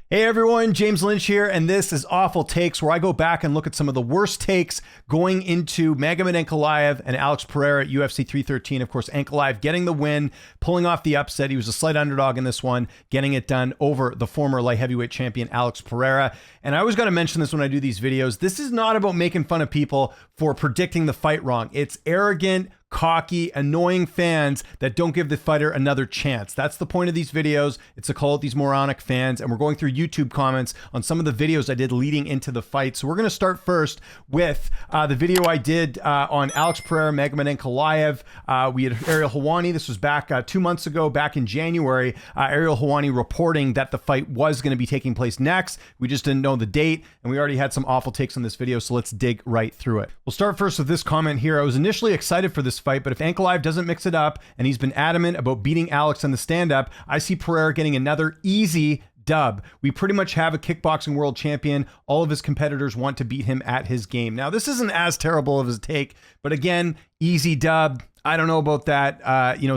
Hey everyone, James Lynch here, and this is Awful Takes, where I go back and look at some of the worst takes going into Magomed Ankalaev and Alex Pereira at UFC 313. Of course, Ankalaev getting the win, pulling off the upset. He was a slight underdog in this one, getting it done over the former light heavyweight champion Alex Pereira. And I always got to mention this when I do these videos. This is not about making fun of people for predicting the fight wrong. It's arrogant, cocky, annoying fans that don't give the fighter another chance. That's the point of these videos. It's to call out these moronic fans, and we're going through YouTube comments on some of the videos I did leading into the fight. So we're going to start first with the video I did on Alex Pereira, Magomed Ankalaev. We had Ariel Helwani. This was back 2 months ago, back in January. Ariel Helwani reporting that the fight was going to be taking place next. We just didn't know the date, and we already had some awful takes on this video, so let's dig right through it. We'll start first with this comment here. I was initially excited for this fight, but if Ankalaev doesn't mix it up, and he's been adamant about beating Alex in the stand-up, I see Pereira getting another easy dub. We pretty much have a kickboxing world champion. All of his competitors want to beat him at his game. Now, this isn't as terrible of a take, but again, easy dub. I don't know about that,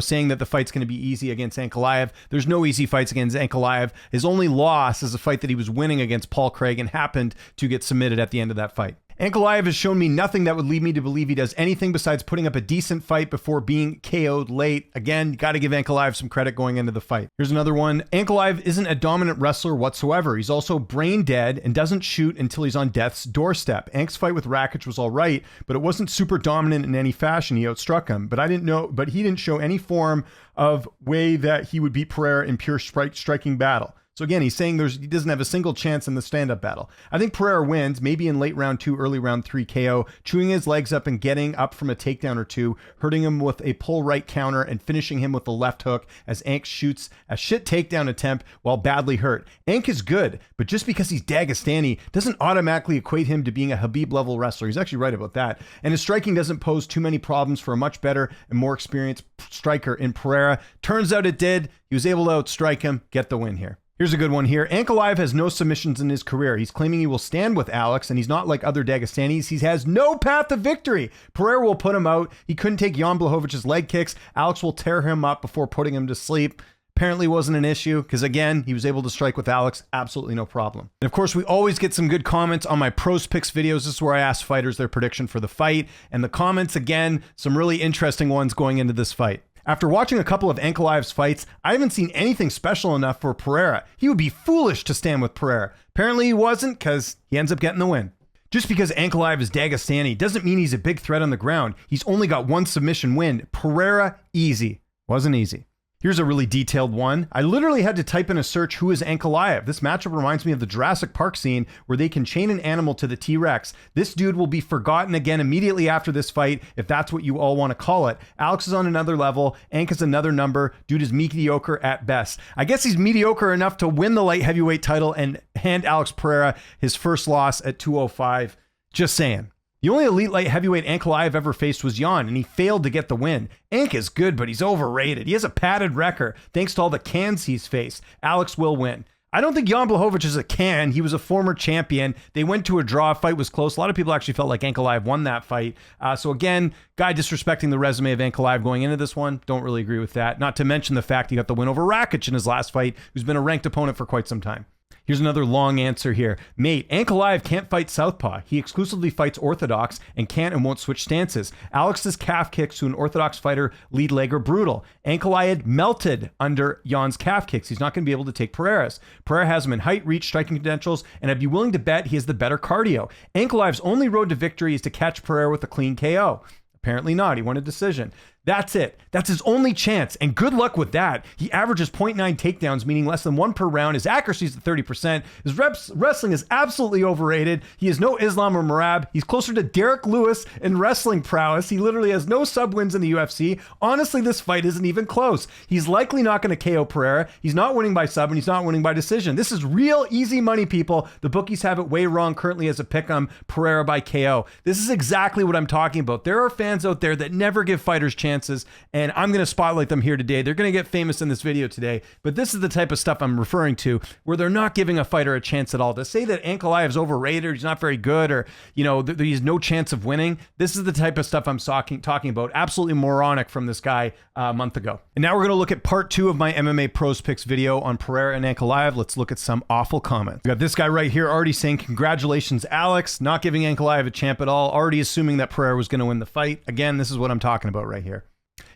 saying that the fight's going to be easy against Ankalaev. There's no easy fights against Ankalaev. His only loss is a fight that he was winning against Paul Craig and happened to get submitted at the end of that fight. Ankalaev has shown me nothing that would lead me to believe he does anything besides putting up a decent fight before being KO'd late. Again, got to give Ankalaev some credit going into the fight. Here's another one. Ankalaev isn't a dominant wrestler whatsoever. He's also brain dead and doesn't shoot until he's on death's doorstep. Ank's fight with Rakic was all right, but it wasn't super dominant in any fashion. He outstruck him, but he didn't show any form of way that he would beat Pereira in pure striking battle. So again, he's saying he doesn't have a single chance in the stand-up battle. I think Pereira wins, maybe in late round 2, early round 3 KO, chewing his legs up and getting up from a takedown or two, hurting him with a pull right counter and finishing him with the left hook as Ank shoots a shit takedown attempt while badly hurt. Ank is good, but just because he's Dagestani doesn't automatically equate him to being a Habib-level wrestler. He's actually right about that. And his striking doesn't pose too many problems for a much better and more experienced striker in Pereira. Turns out it did. He was able to outstrike him, get the win here. Here's a good one here. Ankalaev has no submissions in his career. He's claiming he will stand with Alex, and he's not like other Dagestanis. He has no path to victory. Pereira will put him out. He couldn't take Jan Blachowicz' leg kicks. Alex will tear him up before putting him to sleep. Apparently wasn't an issue because, again, he was able to strike with Alex. Absolutely no problem. And, of course, we always get some good comments on my Pros Picks videos. This is where I ask fighters their prediction for the fight. And the comments, again, some really interesting ones going into this fight. After watching a couple of Ankalaev's fights, I haven't seen anything special enough for Pereira. He would be foolish to stand with Pereira. Apparently he wasn't because he ends up getting the win. Just because Ankalaev is Dagestani doesn't mean he's a big threat on the ground. He's only got one submission win. Pereira, easy. Wasn't easy. Here's a really detailed one. I literally had to type in a search, who is Ankalaev? This matchup reminds me of the Jurassic Park scene where they can chain an animal to the T-Rex. This dude will be forgotten again immediately after this fight, if that's what you all want to call it. Alex is on another level. Ank is another number. Dude is mediocre at best. I guess he's mediocre enough to win the light heavyweight title and hand Alex Pereira his first loss at 205. Just saying. The only elite light heavyweight Ankalaev ever faced was Jan, and he failed to get the win. Ank is good, but he's overrated. He has a padded record, thanks to all the cans he's faced. Alex will win. I don't think Jan Blachowicz is a can. He was a former champion. They went to a draw. Fight was close. A lot of people actually felt like Ankalaev won that fight. So again, guy disrespecting the resume of Ankalaev going into this one. Don't really agree with that. Not to mention the fact he got the win over Rakic in his last fight, who's been a ranked opponent for quite some time. Here's another long answer here. Mate, Ankalaev can't fight southpaw. He exclusively fights orthodox and can't and won't switch stances. Alex's calf kicks to an orthodox fighter lead leg are brutal. Ankalaev melted under Jan's calf kicks. He's not going to be able to take Pereira's. Pereira has him in height, reach, striking credentials, and I'd be willing to bet he has the better cardio. Ankalaev's only road to victory is to catch Pereira with a clean KO. Apparently not. He won a decision. That's it. That's his only chance. And good luck with that. He averages 0.9 takedowns, meaning less than 1 per round. His accuracy is at 30%. His wrestling is absolutely overrated. He is no Islam or Merab. He's closer to Derek Lewis in wrestling prowess. He literally has no sub wins in the UFC. Honestly, this fight isn't even close. He's likely not going to KO Pereira. He's not winning by sub and he's not winning by decision. This is real easy money, people. The bookies have it way wrong currently as a pick'em, Pereira by KO. This is exactly what I'm talking about. There are fans out there that never give fighters chances. chances, and I'm going to spotlight them here today. They're going to get famous in this video today, but this is the type of stuff I'm referring to where they're not giving a fighter a chance at all. To say that Ankalaev's overrated, he's not very good, or, you know, he's no chance of winning, this is the type of stuff I'm talking about. Absolutely moronic from this guy a month ago. And now we're going to look at part 2 of my MMA Pros Picks video on Pereira and Ankalaev. Let's look at some awful comments. We got this guy right here already saying, congratulations, Alex, not giving Ankalaev a champ at all, already assuming that Pereira was going to win the fight. Again, this is what I'm talking about right here.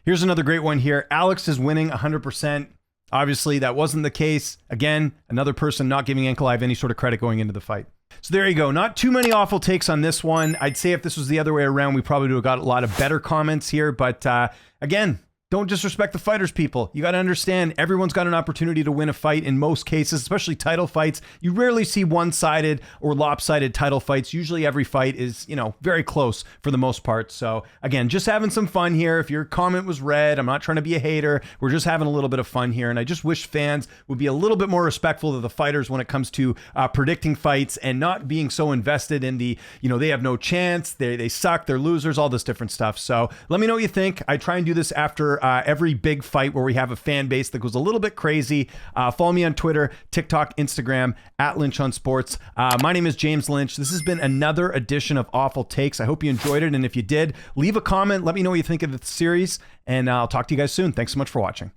Here's another great one here. Alex is winning 100%. Obviously, that wasn't the case. Again, another person not giving Ankalaev any sort of credit going into the fight. So there you go. Not too many awful takes on this one. I'd say if this was the other way around, we probably would have got a lot of better comments here. But again, don't disrespect the fighters, people. You got to understand, everyone's got an opportunity to win a fight in most cases, especially title fights. You rarely see one-sided or lopsided title fights. Usually every fight is, you know, very close for the most part. So again, just having some fun here. If your comment was read, I'm not trying to be a hater. We're just having a little bit of fun here. And I just wish fans would be a little bit more respectful of the fighters when it comes to predicting fights and not being so invested in the, you know, they have no chance, they suck, they're losers, all this different stuff. So let me know what you think. I try and do this after every big fight where we have a fan base that goes a little bit crazy. Follow me on Twitter, TikTok, Instagram, @Lynch on Sports. My name is James Lynch. This has been another edition of Awful Takes. I hope you enjoyed it. And if you did, leave a comment. Let me know what you think of the series. And I'll talk to you guys soon. Thanks so much for watching.